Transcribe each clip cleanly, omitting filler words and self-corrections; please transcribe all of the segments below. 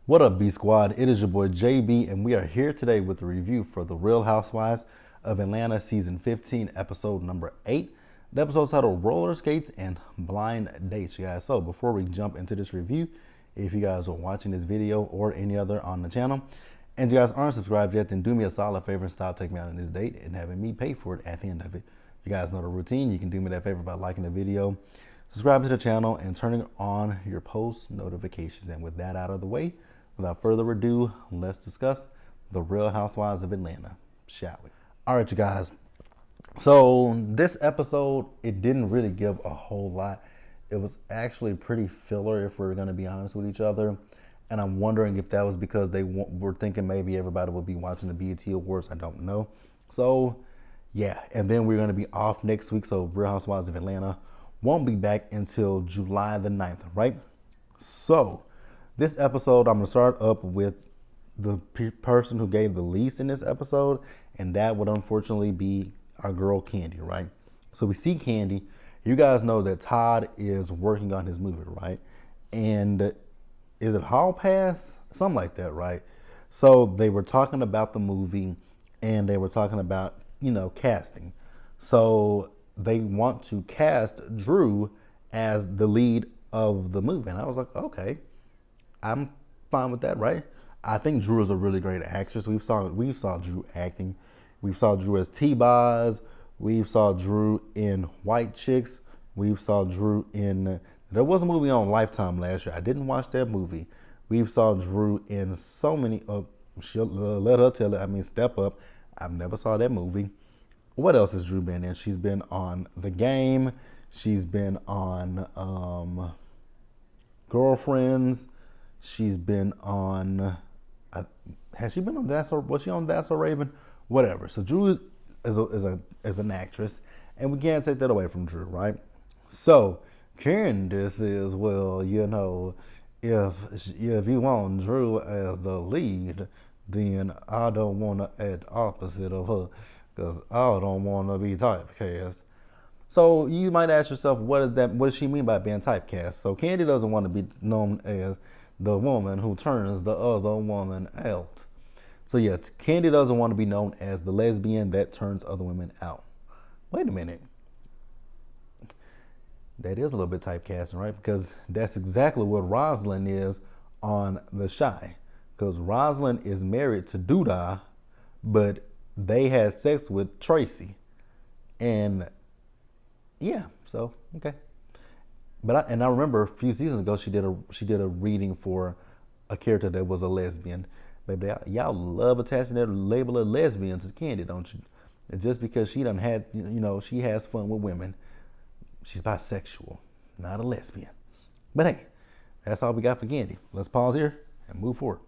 What up, B Squad? It is your boy JB, and we are here today with the review for The Real Housewives of Atlanta Season 15, Episode number 8. The episode's titled Rollerskates and Blind Dates, you guys. So before we jump into this review, if you guys are watching this video or any other on the channel, and you guys aren't subscribed yet, then do me a solid favor and stop taking me out on this date and having me pay for it at the end of it. You guys know the routine. You can do me that favor by liking the video, subscribing to the channel, and turning on your post notifications. And with that out of the way, without further ado, let's discuss The Real Housewives of Atlanta, shall we? All right, you guys. So this episode, it didn't really give a whole lot. It was actually pretty filler, if we're going to be honest with each other. And I'm wondering if that was because they were thinking maybe everybody would be watching the BET Awards. I don't know. So, yeah. And then we're going to be off next week. So Real Housewives of Atlanta won't be back until July the 9th, right? So this episode, I'm going to start up with the person who gave the least in this episode, and that would unfortunately be our girl Candy, right? So we see Candy. You guys know that Todd is working on his movie, right? And is it Hall Pass? Something like that, right? So they were talking about the movie, and they were talking about, casting. So they want to cast Drew as the lead of the movie. And I was like, okay, I'm fine with that, right? I think Drew is a really great actress. We saw Drew acting. We saw Drew as T-Boz. We saw Drew in White Chicks. We saw Drew in, there was a movie on Lifetime last year. I didn't watch that movie. We saw Drew in so many, she'll let her tell it. Step Up. I've never saw that movie. What else has Drew been in? She's been on The Game. She's been on Girlfriends. She's been on, has she been on That's So, was she on That's So Raven? Whatever. So Drew is an actress, and we can't take that away from Drew, right? So Candace is, well, if you want Drew as the lead, then I don't want to act opposite of her, because I don't want to be typecast. So you might ask yourself, what does she mean by being typecast? So Candy doesn't want to be known as the woman who turns the other woman out. So yeah, Candy doesn't want to be known as the lesbian that turns other women out. Wait a minute. That is a little bit typecasting, right? Because that's exactly what Rosalind is on The Chi. Because Rosalind is married to Doodah, but they had sex with Tracy. And yeah, so, okay. But I remember a few seasons ago, she did a reading for a character that was a lesbian. Baby, y'all love attaching that label of lesbian to Candy, don't you? And just because she done had, she has fun with women, she's bisexual, not a lesbian. But hey, that's all we got for Candy. Let's pause here and move forward.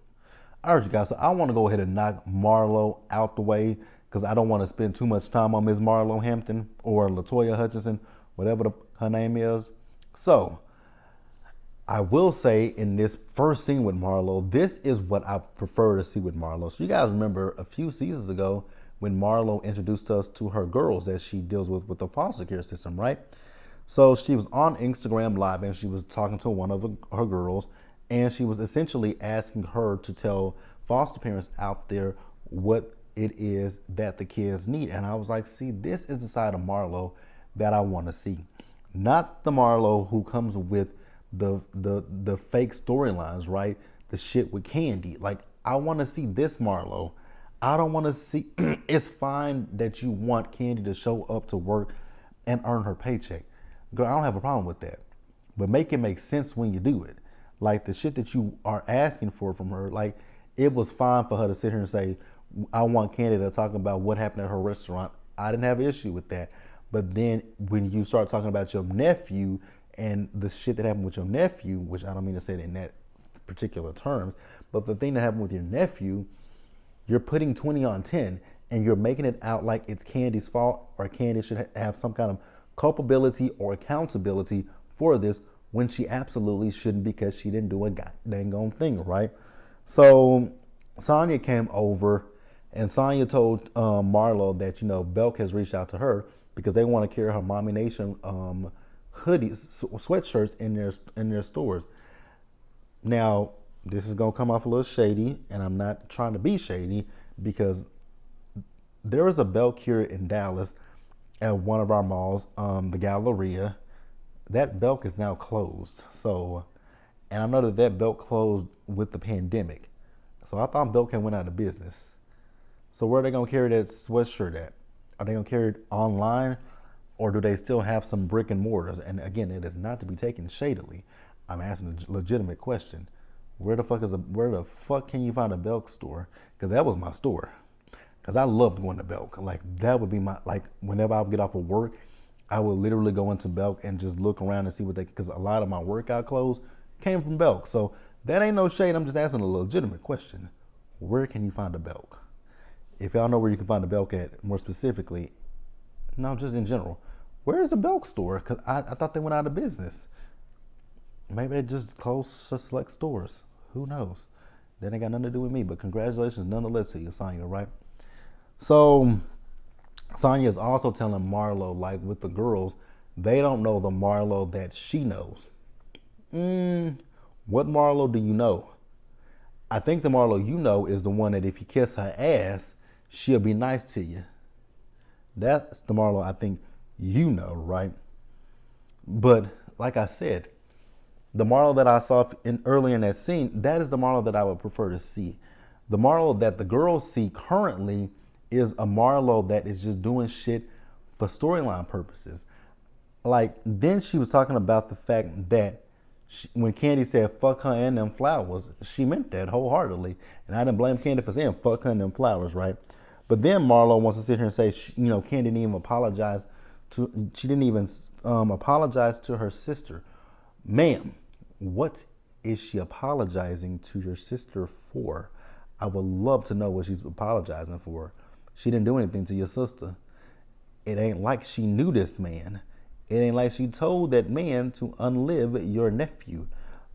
All right, you guys, so I want to go ahead and knock Marlo out the way, because I don't want to spend too much time on Ms. Marlo Hampton or LaToya Hutchinson, whatever her name is. So I will say, in this first scene with Marlo, this is what I prefer to see with Marlo. So you guys remember a few seasons ago when Marlo introduced us to her girls that she deals with the foster care system, right? So she was on Instagram Live, and she was talking to one of her girls, and she was essentially asking her to tell foster parents out there what it is that the kids need. And I was like, see, this is the side of Marlo that I want to see. Not the Marlo who comes with the fake storylines, right? The shit with Candy. Like, I want to see this Marlo. I don't want to see, it's fine that you want Candy to show up to work and earn her paycheck. Girl, I don't have a problem with that. But make it make sense when you do it. Like, the shit that you are asking for from her, like, it was fine for her to sit here and say, I want Candy to talk about what happened at her restaurant. I didn't have an issue with that. But then when you start talking about your nephew and the shit that happened with your nephew, which I don't mean to say it in that particular terms, but the thing that happened with your nephew, you're putting 20 on 10, and you're making it out like it's Candy's fault, or Candy should have some kind of culpability or accountability for this, when she absolutely shouldn't, because she didn't do a dang on thing, right? So Sonya came over, and Sonya told Marlo that, Belk has reached out to her because they want to carry her Mommy Nation hoodies, sweatshirts in their stores. Now, this is gonna come off a little shady, and I'm not trying to be shady because there is a Belk here in Dallas at one of our malls, the Galleria. That Belk is now closed. So, and I know that Belk closed with the pandemic. So I thought Belk had went out of business. So where are they gonna carry that sweatshirt at? Are they gonna carry it online, or do they still have some brick and mortars? And again, it is not to be taken shadily. I'm asking a legitimate question. Where the fuck can you find a Belk store? Because that was my store. Because I loved going to Belk. Like, that would be my, like, whenever I would get off of work, I would literally go into Belk and just look around and see what they, because a lot of my workout clothes came from Belk. So that ain't no shade. I'm just asking a legitimate question. Where can you find a Belk? If y'all know where you can find a Belk at, more specifically, no, just in general, where is a Belk store? Because I thought they went out of business. Maybe they just closed select stores. Who knows? That ain't got nothing to do with me, but congratulations nonetheless to you, Sonya, right? So Sonya is also telling Marlo, like with the girls, they don't know the Marlo that she knows. What Marlo do you know? I think the Marlo you know is the one that if you kiss her ass, she'll be nice to you. That's the Marlo I think you know, right? But like I said, the Marlo that I saw earlier in that scene, that is the Marlo that I would prefer to see. The Marlo that the girls see currently is a Marlo that is just doing shit for storyline purposes. Like, then she was talking about the fact that when Candy said fuck her and them flowers, she meant that wholeheartedly. And I didn't blame Candy for saying fuck her and them flowers, right? But then Marlo wants to sit here and say, Candy didn't even apologize apologize to her sister. Ma'am, what is she apologizing to your sister for? I would love to know what she's apologizing for. She didn't do anything to your sister. It ain't like she knew this man. It ain't like she told that man to unlive your nephew.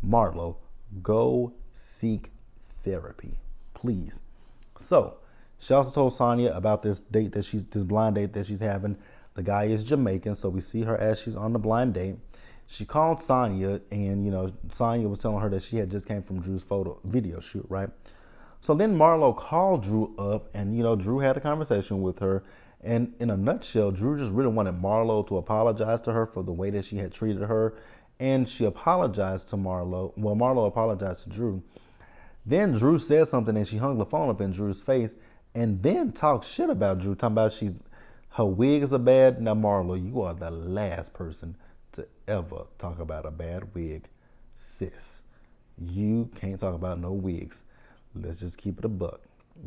Marlo, go seek therapy, please. So, she also told Sonya about this blind date that she's having. The guy is Jamaican, so we see her as she's on the blind date. She called Sonya, and Sonya was telling her that she had just came from Drew's video shoot, right? So then Marlo called Drew up, and Drew had a conversation with her. And in a nutshell, Drew just really wanted Marlo to apologize to her for the way that she had treated her. And she apologized to Marlo. Well, Marlo apologized to Drew. Then Drew said something, and she hung the phone up in Drew's face and then talked shit about Drew, talking about her wigs are bad. Now, Marlo, you are the last person to ever talk about a bad wig. Sis, you can't talk about no wigs. Let's just keep it a buck.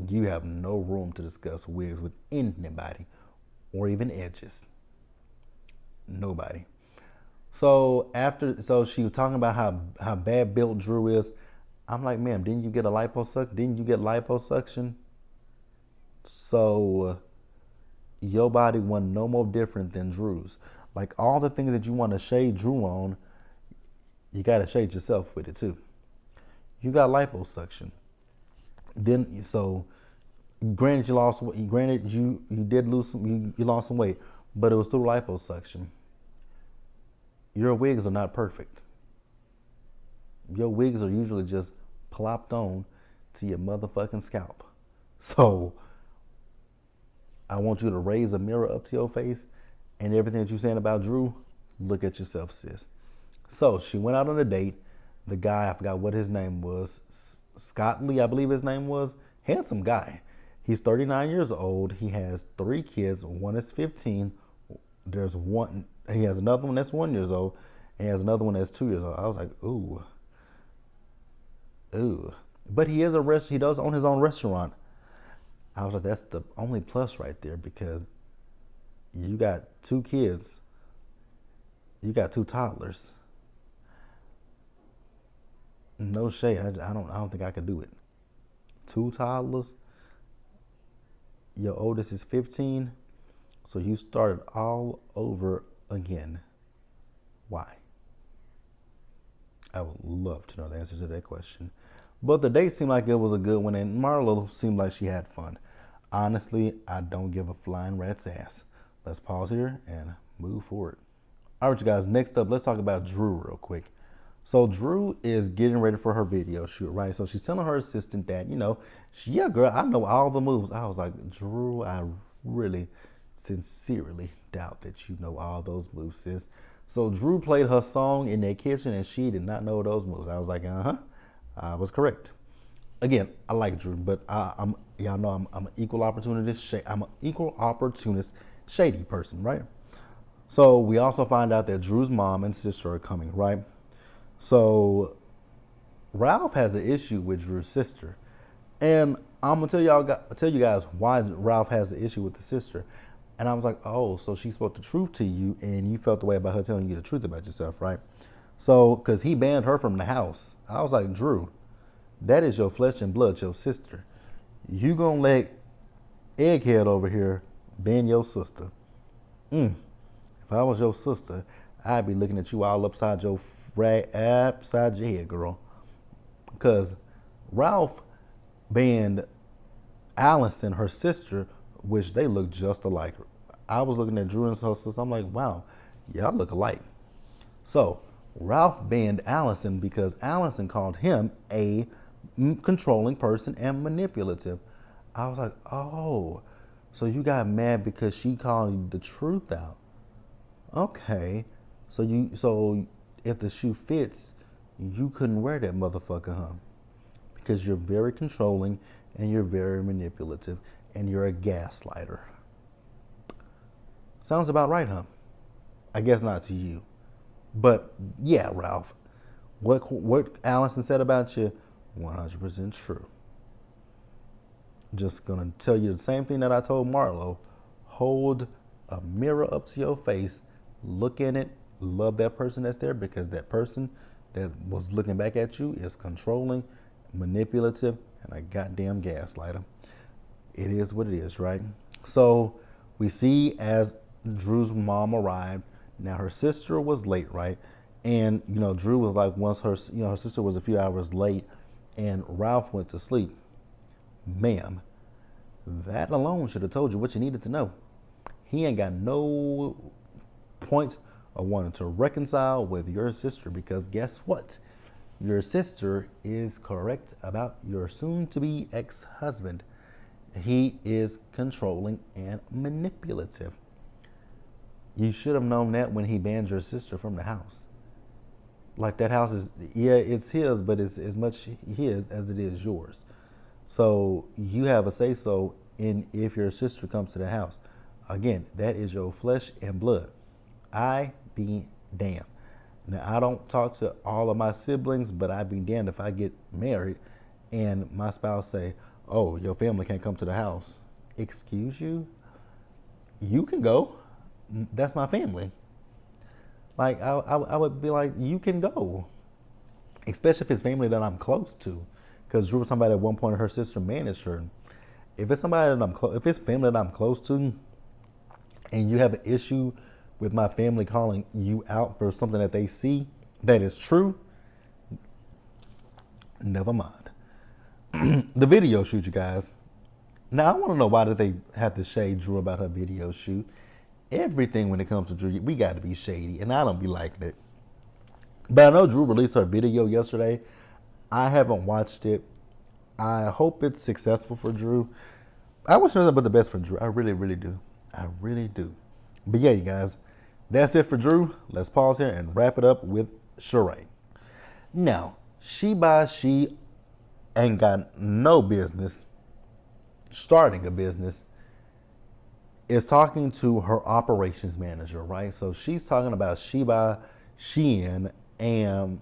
You have no room to discuss wigs with anybody or even edges. Nobody. So she was talking about how bad built Drew is. I'm like, ma'am, didn't you get a liposuction? Didn't you get liposuction? So your body wasn't no more different than Drew's. Like, all the things that you want to shade Drew on, you got to shade yourself with it too. You got liposuction. Then, so granted you lost some weight, but it was through liposuction. Your wigs are not perfect. Your wigs are usually just plopped on to your motherfucking scalp. So I want you to raise a mirror up to your face, and everything that you're saying about Drew, look at yourself, sis. So she went out on a date. The guy, I forgot what his name was, Scott Lee, I believe his name was. Handsome guy. He's 39 years old. He has 3 kids. One is 15. He has another one that's 1 year old, and he has another one that's 2 years old. I was like, ooh. But he does own his own restaurant. I was like, that's the only plus right there, because you got 2 kids. You got 2 toddlers. No shade. I don't think I could do it. 2 toddlers. Your oldest is 15. So you started all over again. Why? I would love to know the answer to that question. But the date seemed like it was a good one, and Marlo seemed like she had fun. Honestly, I don't give a flying rat's ass. Let's pause here and move forward. All right, you guys, next up, let's talk about Drew real quick. So Drew is getting ready for her video shoot, right? So she's telling her assistant that, yeah, girl, I know all the moves. I was like, Drew, I really sincerely doubt that you know all those moves, sis. So Drew played her song in their kitchen and she did not know those moves. I was like, I was correct. Again, I like Drew, but I'm y'all know I'm an equal opportunist. I'm an equal opportunist, shady person, right? So we also find out that Drew's mom and sister are coming, right? So Ralph has an issue with Drew's sister, and I'm gonna tell you guys why Ralph has an issue with the sister. And I was like, oh, so she spoke the truth to you, and you felt the way about her telling you the truth about yourself, right? So, because he banned her from the house, I was like, Drew, that is your flesh and blood, your sister. You gonna let Egghead over here ban your sister? If I was your sister, I'd be looking at you all upside your head, girl. Because Ralph banned Allison, her sister, which they look just alike. I was looking at Drew and her sister. I'm like, wow, y'all look alike. So Ralph banned Allison because Allison called him a controlling person and manipulative. I was like, oh, so you got mad because she called the truth out. Okay, so if the shoe fits, you couldn't wear that motherfucker, huh? Because you're very controlling and you're very manipulative and you're a gaslighter. Sounds about right, huh? I guess not to you. But yeah, Ralph, what Allison said about you, 100% true. Just gonna tell you the same thing that I told Marlo. Hold a mirror up to your face, look in it, love that person that's there, because that person that was looking back at you is controlling, manipulative, and a goddamn gaslighter. It is what it is, right? So we see as Drew's mom arrived. Now her sister was late, right? And Drew was like, once her sister was a few hours late, and Ralph went to sleep. Ma'am, that alone should have told you what you needed to know. He ain't got no point of wanting to reconcile with your sister, because guess what? Your sister is correct about your soon-to-be ex-husband. He is controlling and manipulative. You should have known that when he banned your sister from the house. Like, that house is, yeah, it's his, but it's as much his as it is yours. So you have a say-so in if your sister comes to the house. Again, that is your flesh and blood. I be damned. Now, I don't talk to all of my siblings, but I be damned if I get married and my spouse say, oh, your family can't come to the house. Excuse you? You can go. That's my family. Like, I would be like, you can go. Especially if it's family that I'm close to. Because Drew was talking about at one point her sister managed her. If it's somebody that if it's family that I'm close to, and you have an issue with my family calling you out for something that they see that is true, never mind. The video shoot, you guys. Now, I want to know, why did they have to shade Drew about her video shoot? Everything when it comes to Drew, we got to be shady, and I don't be liking it. But I know Drew released her video yesterday. I haven't watched it. I hope it's successful for Drew. I wish nothing but the best for Drew. I really, really do. I really do. But yeah, you guys, that's it for Drew. Let's pause here and wrap it up with Sheree. Now, she ain't got no business starting a business, is talking to her operations manager, right? So she's talking about Shein and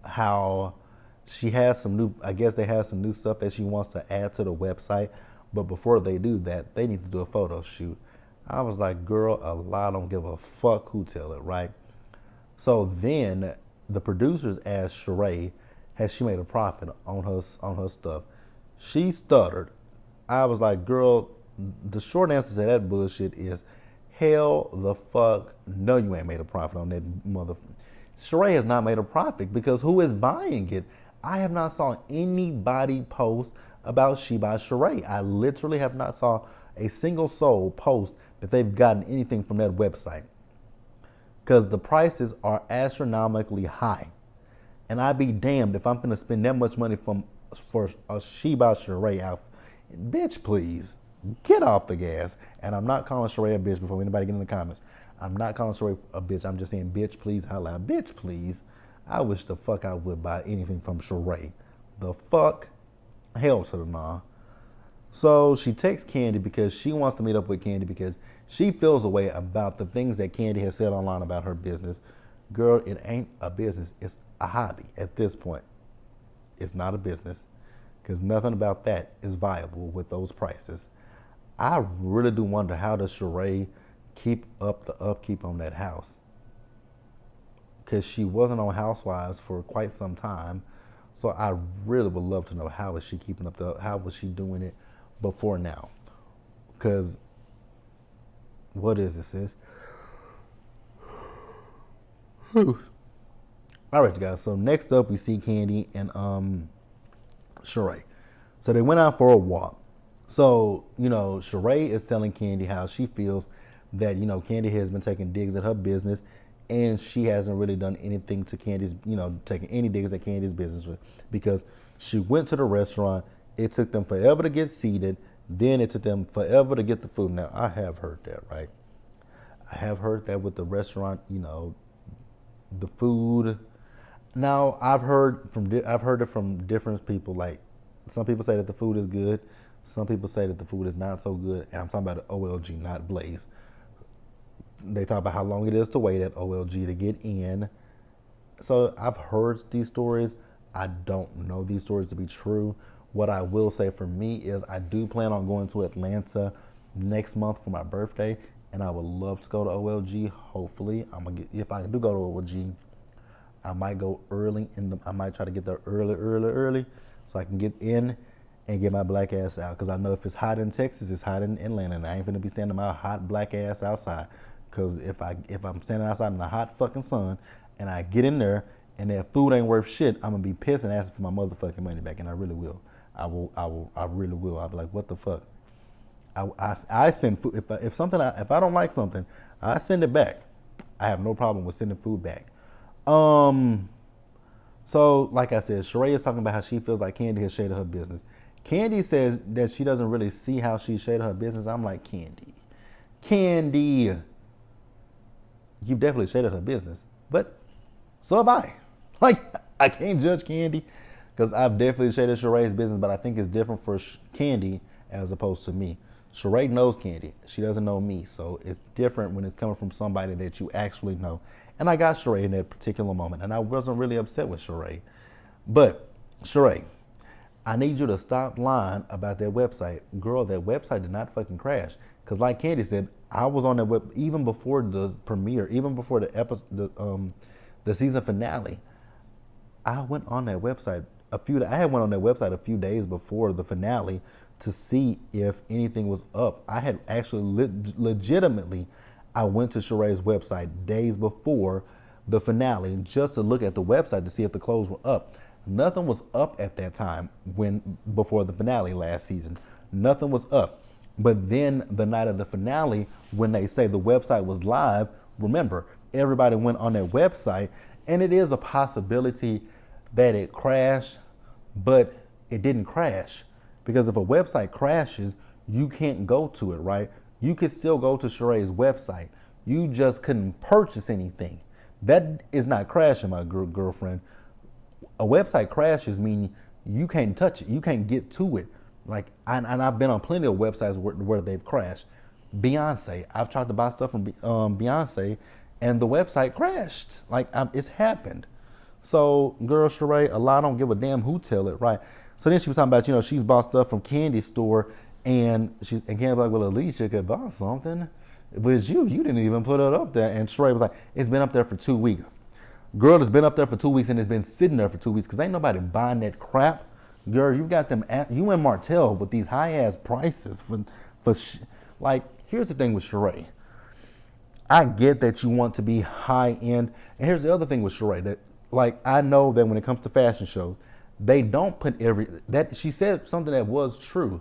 how she has some new, I guess they have some new stuff that she wants to add to the website. But before they do that, they need to do a photo shoot. I was like, girl, I don't give a fuck who tell it, right? So then the producers asked Sheree, has she made a profit on her stuff? She stuttered. I was like, girl, the short answer to that bullshit is hell the fuck no, you ain't made a profit on that mother. Sheree has not made a profit, because who is buying it? I have not saw anybody post about She by Sheree. I literally have not saw a single soul post that they've gotten anything from that website, because the prices are astronomically high. And I'd be damned if I'm gonna spend that much money for a Sheba Sheree outfit. Bitch, please get off the gas. And I'm not calling Sheree a bitch before anybody get in the comments. I'm not calling Sheree a bitch. I'm just saying, bitch, please, out loud. Bitch, please. I wish the fuck I would buy anything from Sheree. The fuck? Hell to the nah. So she texts Candy because she wants to meet up with Candy because she feels a way about the things that Candy has said online about her business. Girl, it ain't a business. It's a hobby at this point. It's not a business because nothing about that is viable with those prices. I really do wonder, how does Sheree keep up the upkeep on that house? Because she wasn't on Housewives for quite some time. So I really would love to know, how is she keeping up how was she doing it before now? Because what is this, sis? All right, you guys. So next up, we see Candy and Sheree. So they went out for a walk. So, Sheree is telling Candy how she feels that, Candy has been taking digs at her business, and she hasn't really done anything to Candy's, taking any digs at Candy's business because she went to the restaurant. It took them forever to get seated. Then it took them forever to get the food. Now, I have heard that, right? I have heard that with the restaurant, the food. Now, I've heard it from different people. Like, some people say that the food is good. Some people say that the food is not so good. And I'm talking about the OLG, not Blaze. They talk about how long it is to wait at OLG to get in. So I've heard these stories. I don't know these stories to be true. What I will say for me is I do plan on going to Atlanta next month for my birthday, and I would love to go to OLG. Hopefully, if I do go to OLG, I might go early I might try to get there early, so I can get in and get my black ass out. Because I know if it's hot in Texas, it's hot in Atlanta, and I ain't finna be standing my hot black ass outside. Because if I'm standing outside in the hot fucking sun and I get in there and that food ain't worth shit, I'm gonna be pissed and asking for my motherfucking money back, and I really will. I really will. I'll be like, what the fuck? I send food if I don't like something, I send it back. I have no problem with sending food back. So like I said, Sheree is talking about how she feels like Candy has shaded her business. Candy says that she doesn't really see how she shaded her business. I'm like, Candy, you've definitely shaded her business, but so have I. Like, I can't judge Candy because I've definitely shaded Sheree's business, but I think it's different for Candy as opposed to me. Sheree knows Candy. She doesn't know me, so it's different when it's coming from somebody that you actually know. And I got Sheree in that particular moment, and I wasn't really upset with Sheree. But, Sheree, I need you to stop lying about that website. Girl, that website did not fucking crash. Because like Candy said, I was on that web even before the premiere, even before the episode, the season finale. I went on that website I had went on that website a few days before the finale to see if anything was up. I had actually legitimately, I went to Sheree's website days before the finale just to look at the website to see if the clothes were up. Nothing was up at that time before the finale last season. Nothing was up. But then the night of the finale, when they say the website was live, remember, everybody went on their website, and it is a possibility that it crashed, but it didn't crash. Because if a website crashes, you can't go to it, right? You could still go to Sheree's website. You just couldn't purchase anything. That is not crashing, my girlfriend. A website crashes meaning you can't touch it. You can't get to it. Like, and I've been on plenty of websites where they've crashed. Beyonce, I've tried to buy stuff from Beyonce, and the website crashed. Like, it's happened. So, girl, Sheree, a lot don't give a damn who tell it, right? So then she was talking about, she's bought stuff from Candy's store, and Candy was like, well, at least you could buy something. But you didn't even put it up there. And Sheree was like, it's been up there for 2 weeks. Girl, it's been up there for 2 weeks, and it's been sitting there for 2 weeks because ain't nobody buying that crap. Girl, you got them, you and Martell with these high-ass prices like, here's the thing with Sheree. I get that you want to be high-end, and here's the other thing with Sheree, that, like, I know that when it comes to fashion shows, they don't put that she said something that was true,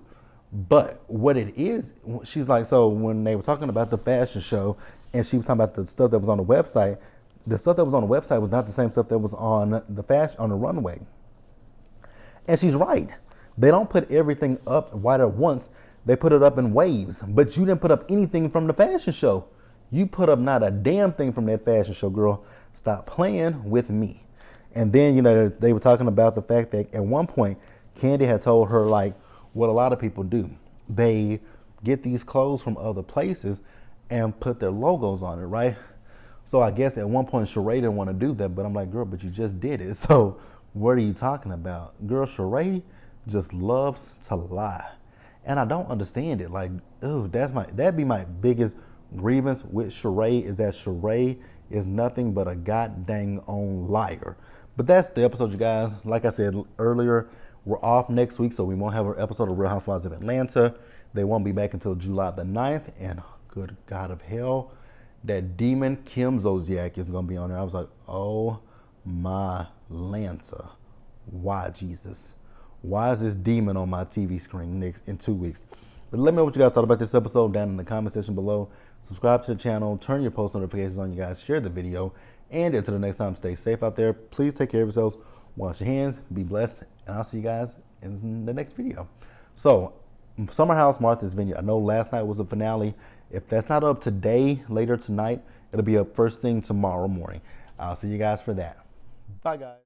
but what it is, she's like, so when they were talking about the fashion show, and she was talking about the stuff that was on the website, the stuff that was on the website was not the same stuff that was on the runway. And she's right. They don't put everything up right at once. They put it up in waves. But you didn't put up anything from the fashion show. You put up not a damn thing from that fashion show, girl. Stop playing with me. And then, you know, they were talking about the fact that at one point, Candy had told her, like, what a lot of people do. They get these clothes from other places and put their logos on it, right? So I guess at one point, Sheree didn't want to do that, but I'm like, girl, but you just did it. So what are you talking about? Girl, Sheree just loves to lie. And I don't understand it. Like, ooh, that'd be my biggest grievance with Sheree, is that Sheree is nothing but a god dang on liar. But that's the episode, you guys. Like I said earlier, we're off next week, so we won't have an episode of Real Housewives of Atlanta. They won't be back until July the 9th. And good God of hell, that demon Jbsayzwhat is going to be on there. I was like, oh my Lanta. Why, Jesus? Why is this demon on my TV screen next in 2 weeks? But let me know what you guys thought about this episode down in the comment section below. Subscribe to the channel, turn your post notifications on, you guys, share the video, and until the next time, stay safe out there. Please take care of yourselves, wash your hands, be blessed, and I'll see you guys in the next video. So, Summer House Martha's Vineyard. I know last night was the finale. If that's not up today, later tonight, it'll be up first thing tomorrow morning. I'll see you guys for that. Bye, guys.